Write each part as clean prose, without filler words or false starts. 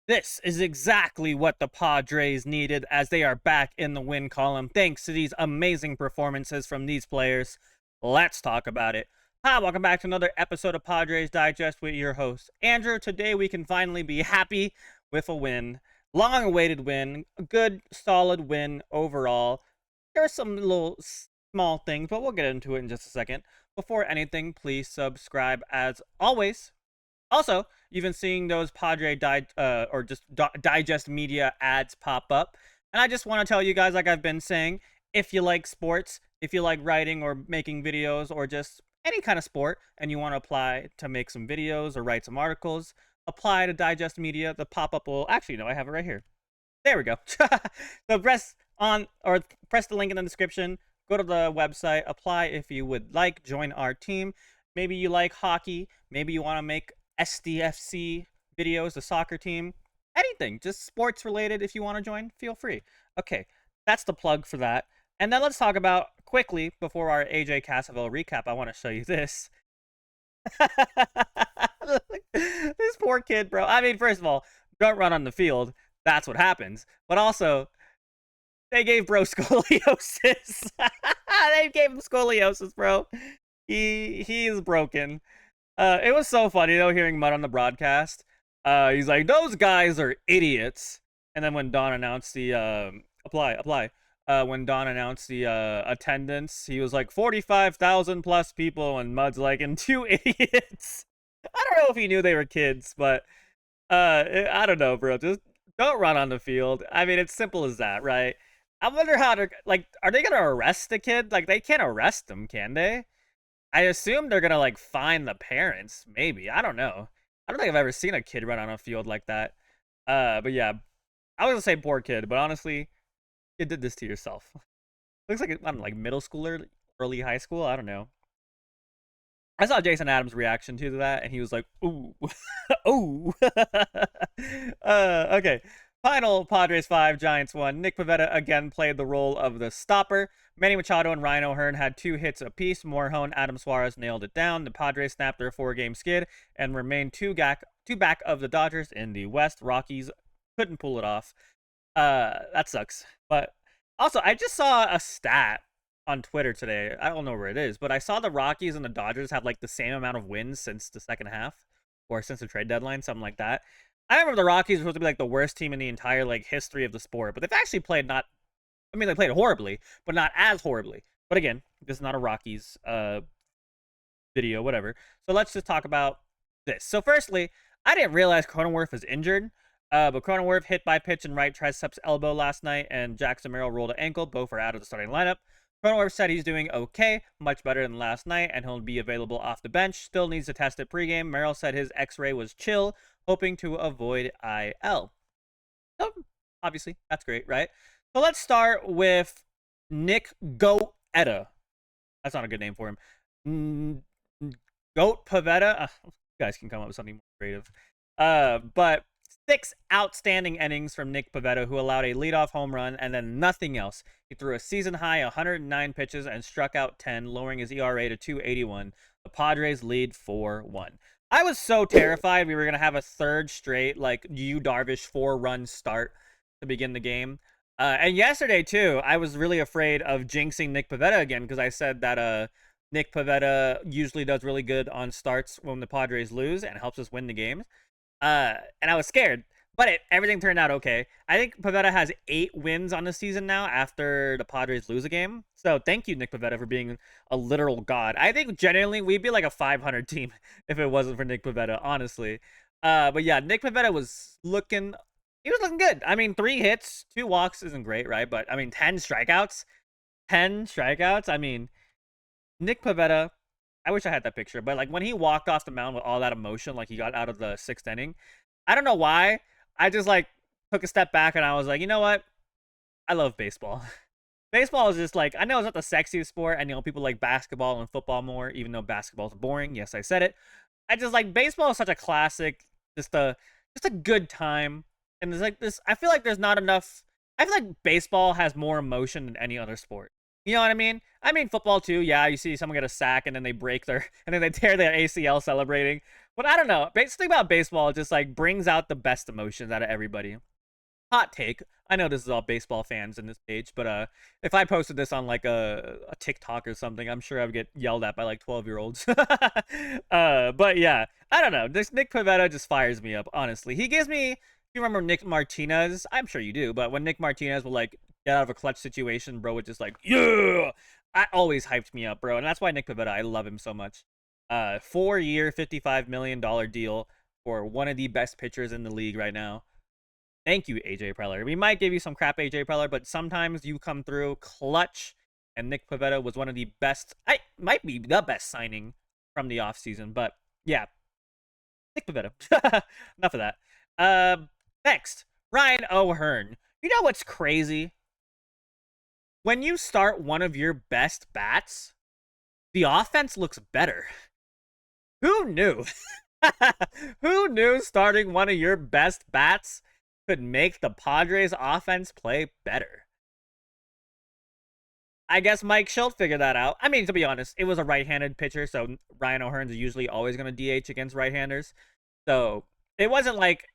This is exactly what the Padres needed as they are back in the win column thanks to these amazing performances from these players. Let's talk about it. Hi, welcome back to another episode of Padres Digest with your host, Andrew. Today we can finally be happy with a win. Long awaited win. A good, solid win overall. There's some little small things, but we'll get into it in just a second. Before anything, please subscribe as always. Also, you've been seeing those or just Digest Media ads pop up. And I just want to tell you guys, like I've been saying, if you like sports, if you like writing or making videos or just any kind of sport, and you want to apply to make some videos or write some articles, apply to Digest Media. The pop-up will, actually, no, I have it right here. There we go. So press the link in the description, go to the website, apply if you would like, join our team. Maybe you like hockey, maybe you want to make SDFC videos, the soccer team, anything, just sports related. If you want to join, feel free. Okay, that's the plug for that. And then let's talk about quickly before our AJ Cassavell recap. I want to show you this. This poor kid, bro. I mean, first of all, don't run on the field. That's what happens. But also, they gave bro scoliosis. They gave him scoliosis, bro. He is broken. It was so funny though hearing Mudd on the broadcast. He's like, "Those guys are idiots." And then when Don announced the apply, when Don announced the attendance, he was like 45,000 plus people, and Mudd's like, "And two idiots." I don't know if he knew they were kids, but I don't know, bro. Just don't run on the field. I mean, it's simple as that, right? I wonder how to like. Are they gonna arrest the kid? Like, they can't arrest him, can they? I assume they're gonna like fine the parents. Maybe, I don't know. I don't think I've ever seen a kid run on a field like that. But yeah, I was gonna say poor kid, but honestly, you did this to yourself. Looks like I don't know, like middle schooler, early high school. I don't know. I saw Jason Adams' reaction to that, and he was like, "Ooh, ooh." Okay. Final Padres 5, Giants 1. Nick Pivetta again played the role of the stopper. Manny Machado and Ryan O'Hearn had 2 hits apiece. Morhone, Adam Suarez nailed it down. The Padres snapped their 4-game skid and remained two back of the Dodgers in the West. Rockies couldn't pull it off. That sucks. But also, I just saw a stat on Twitter today. I don't know where it is, but I saw the Rockies and the Dodgers have like the same amount of wins since the second half or since the trade deadline, something like that. I remember the Rockies were supposed to be like the worst team in the entire like history of the sport, but they've actually played not. I mean, they played horribly, but not as horribly. But again, this is not a Rockies video, whatever. So let's just talk about this. So firstly, I didn't realize Cronenworth was injured. But Cronenworth hit by pitch and right triceps elbow last night, and Jackson Merrill rolled an ankle. Both are out of the starting lineup. Cronenworth said he's doing okay, much better than last night, and he'll be available off the bench. Still needs to test it pregame. Merrill said his x-ray was chill, hoping to avoid IL. So, obviously, that's great, right? So let's start with Nick Goetta. That's not a good name for him. Goat Pivetta. You guys can come up with something more creative. But 6 outstanding innings from Nick Pivetta, who allowed a leadoff home run and then nothing else. He threw a season-high 109 pitches and struck out 10, lowering his ERA to 2.81. The Padres lead 4-1. I was so terrified we were going to have a third straight, like, Yu Darvish 4-run start to begin the game. And yesterday, too, I was really afraid of jinxing Nick Pivetta again because I said that Nick Pivetta usually does really good on starts when the Padres lose and helps us win the game. And I was scared, but everything turned out okay. I think Pivetta has 8 wins on the season now after the Padres lose a game. So thank you, Nick Pivetta, for being a literal god. I think genuinely we'd be like a 500 team if it wasn't for Nick Pivetta, honestly. But yeah, Nick Pivetta was looking good. I mean, 3 hits, 2 walks isn't great, right? But I mean, 10 strikeouts. I mean, Nick Pivetta, I wish I had that picture, but like when he walked off the mound with all that emotion, like he got out of the 6th inning, I don't know why. I just like took a step back and I was like, you know what? I love baseball. Baseball is just like, I know it's not the sexiest sport. I know people like basketball and football more, even though basketball is boring. Yes, I said it. I just like baseball is such a classic, just a good time. And there's like this, I feel like there's not enough. I feel like baseball has more emotion than any other sport. You know what I mean? I mean football too. Yeah, you see someone get a sack and then they break their and then they tear their ACL celebrating. But I don't know. Basically about baseball, it just like brings out the best emotions out of everybody. Hot take. I know this is all baseball fans in this page, but if I posted this on like a TikTok or something, I'm sure I would get yelled at by like 12-year-olds. But yeah, I don't know. This Nick Pivetta just fires me up, honestly. He gives me, if you remember Nick Martinez, I'm sure you do, but when Nick Martinez will like get out of a clutch situation, bro, would just like, yeah, I always hyped me up, bro. And that's why Nick Pivetta, I love him so much. 4-year, $55 million deal for one of the best pitchers in the league right now. Thank you, AJ Preller. We might give you some crap, AJ Preller, but sometimes you come through clutch. And Nick Pivetta was one of the best. I might be the best signing from the offseason, but yeah, Nick Pivetta. Enough of that. Next, Ryan O'Hearn. You know what's crazy? When you start one of your best bats, the offense looks better. Who knew? Who knew starting one of your best bats could make the Padres offense play better? I guess Mike Shildt figured that out. I mean, to be honest, it was a right-handed pitcher, so Ryan O'Hearn's usually always going to DH against right-handers. So it wasn't like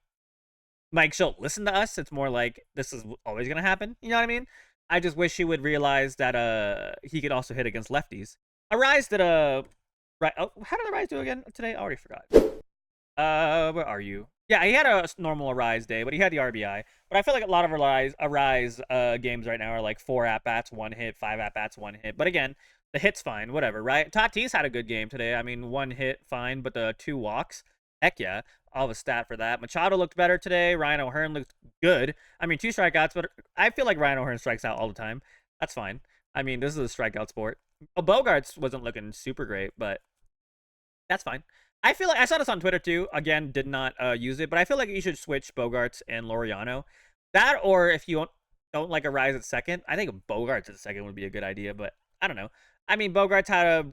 Mike Shildt listened to us. It's more like this is always going to happen. You know what I mean? I just wish he would realize that he could also hit against lefties. Arraez did a right. Oh, how did Arraez do again today? I already forgot. Where are you? Yeah, he had a normal Arraez day, but he had the RBI. But I feel like a lot of Arraez games right now are like 4 at-bats, 1 hit, 5 at-bats, 1 hit. But again, the hit's fine, whatever, right? Tatis had a good game today. I mean, 1 hit, fine, but the 2 walks, heck yeah. I'll have a stat for that. Machado looked better today. Ryan O'Hearn looked good. I mean, 2 strikeouts, but I feel like Ryan O'Hearn strikes out all the time. That's fine. I mean, this is a strikeout sport. Bogaerts wasn't looking super great, but that's fine. I feel like I saw this on Twitter too. Again, did not use it, but I feel like you should switch Bogaerts and Laureano. That, or if you don't like Arraez at second, I think Bogaerts at second would be a good idea. But I don't know. I mean, Bogaerts had a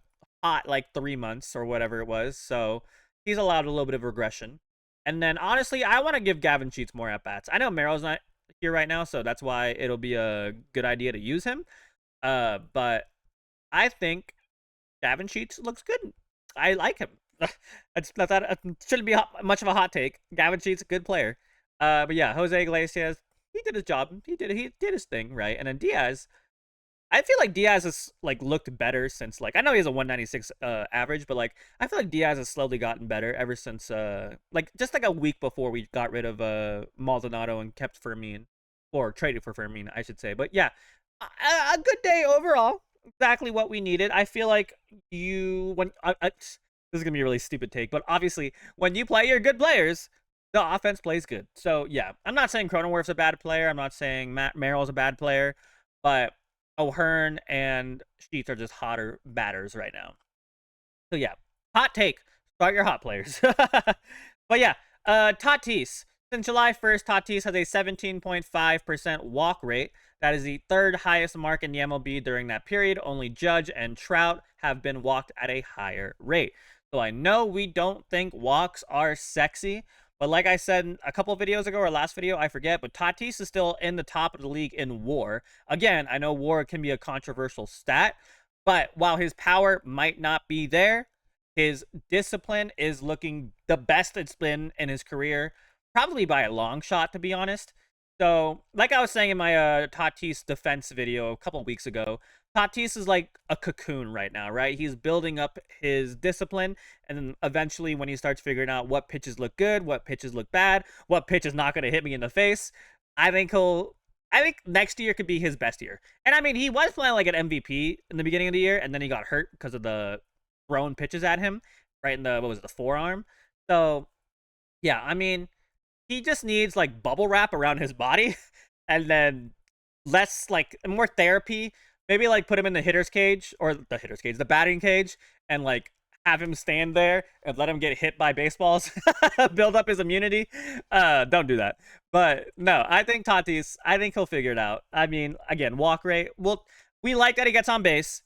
hot like 3 months or whatever it was, so he's allowed a little bit of regression. And then honestly, I want to give Gavin Sheets more at bats. I know Merrill's not here right now, so that's why it'll be a good idea to use him. But I think Gavin Sheets looks good. I like him. It shouldn't be much of a hot take. Gavin Sheets, a good player. But yeah, Jose Iglesias, he did his job. He did his thing, right? And then Diaz, I feel like Diaz has like looked better since like I know he has a 196 average, but like I feel like Diaz has slowly gotten better ever since like just like a week before we got rid of Maldonado and kept Fermin, or traded for Fermin, I should say. But yeah, a good day overall. Exactly what we needed. I feel like this is gonna be a really stupid take, but obviously when you play your good players, the offense plays good. So yeah, I'm not saying Cronenworth's a bad player. I'm not saying Matt Merrill's a bad player, but O'Hearn and Sheets are just hotter batters right now. So yeah, hot take. Start your hot players. But yeah, Tatis. Since July 1st, Tatis has a 17.5% walk rate. That is the 3rd highest mark in the MLB during that period. Only Judge and Trout have been walked at a higher rate. So I know we don't think walks are sexy, but like I said a couple videos ago or last video, I forget, but Tatis is still in the top of the league in WAR. Again, I know WAR can be a controversial stat, but while his power might not be there, his discipline is looking the best it's been in his career, probably by a long shot, to be honest. So, like I was saying in my Tatis defense video a couple weeks ago, Tatis is like a cocoon right now, right? He's building up his discipline, and then eventually when he starts figuring out what pitches look good, what pitches look bad, what pitch is not going to hit me in the face, I think next year could be his best year. And I mean, he was playing like an MVP in the beginning of the year, and then he got hurt because of the thrown pitches at him, right in the forearm. So, yeah, I mean, he just needs like bubble wrap around his body and then less like more therapy. Maybe like put him in the the batting cage, and like have him stand there and let him get hit by baseballs, build up his immunity. Don't do that. But no, I think Tatis, I think he'll figure it out. I mean, again, walk rate. Well, we like that he gets on base.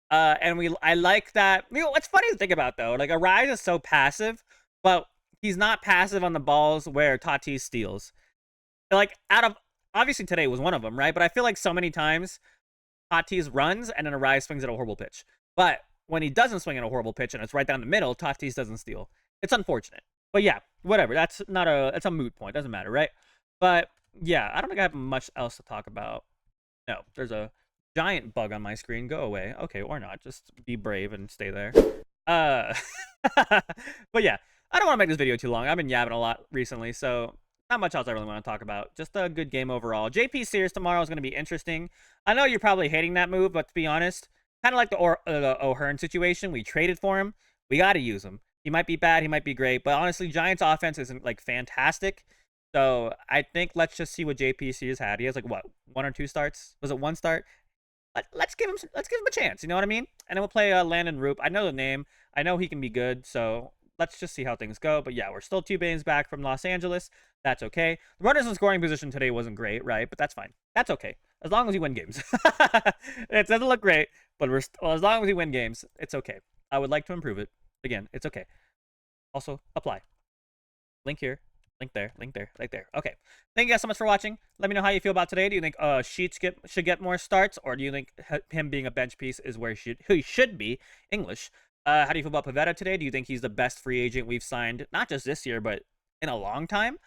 And I like that. You know, what's funny to think about though, like Arraez is so passive, but he's not passive on the balls where Tatis steals. Like obviously today was one of them, right? But I feel like so many times Tatis runs and then Arraez swings at a horrible pitch. But when he doesn't swing at a horrible pitch and it's right down the middle, Tatis doesn't steal. It's unfortunate. But yeah, whatever. That's a moot point. Doesn't matter, right? But yeah, I don't think I have much else to talk about. No, there's a giant bug on my screen. Go away. Okay, or not. Just be brave and stay there. Uh, but yeah, I don't want to make this video too long. I've been yabbing a lot recently, so not much else I really want to talk about. Just a good game overall. JP Sears tomorrow is going to be interesting. I know you're probably hating that move, but to be honest, kind of like the O'Hearn situation, we traded for him. We got to use him. He might be bad, he might be great, but honestly, Giants offense isn't like fantastic. So I think let's just see what JP Sears had. He has like what, 1 or 2 starts? Was it 1 start? Let's give him a chance. You know what I mean? And then we'll play Landon Roop. I know the name. I know he can be good. So let's just see how things go. But yeah, we're still 2 games back from Los Angeles. That's okay. The runners in scoring position today wasn't great, right? But that's fine. That's okay. As long as we win games. It doesn't look great, but as long as we win games, it's okay. I would like to improve it. Again, it's okay. Also, apply. Link here. Link there, link there, right there. Okay. Thank you guys so much for watching. Let me know how you feel about today. Do you think Shildt should get more starts, or do you think him being a bench piece is where he should be? English. How do you feel about Pivetta today? Do you think he's the best free agent we've signed, not just this year, but in a long time?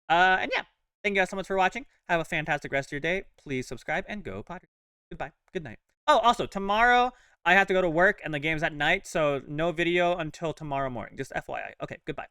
And yeah, thank you guys so much for watching. Have a fantastic rest of your day. Please subscribe and go Padres. Goodbye. Good night. Oh, also, tomorrow I have to go to work and the game's at night, so no video until tomorrow morning. Just FYI. Okay, goodbye.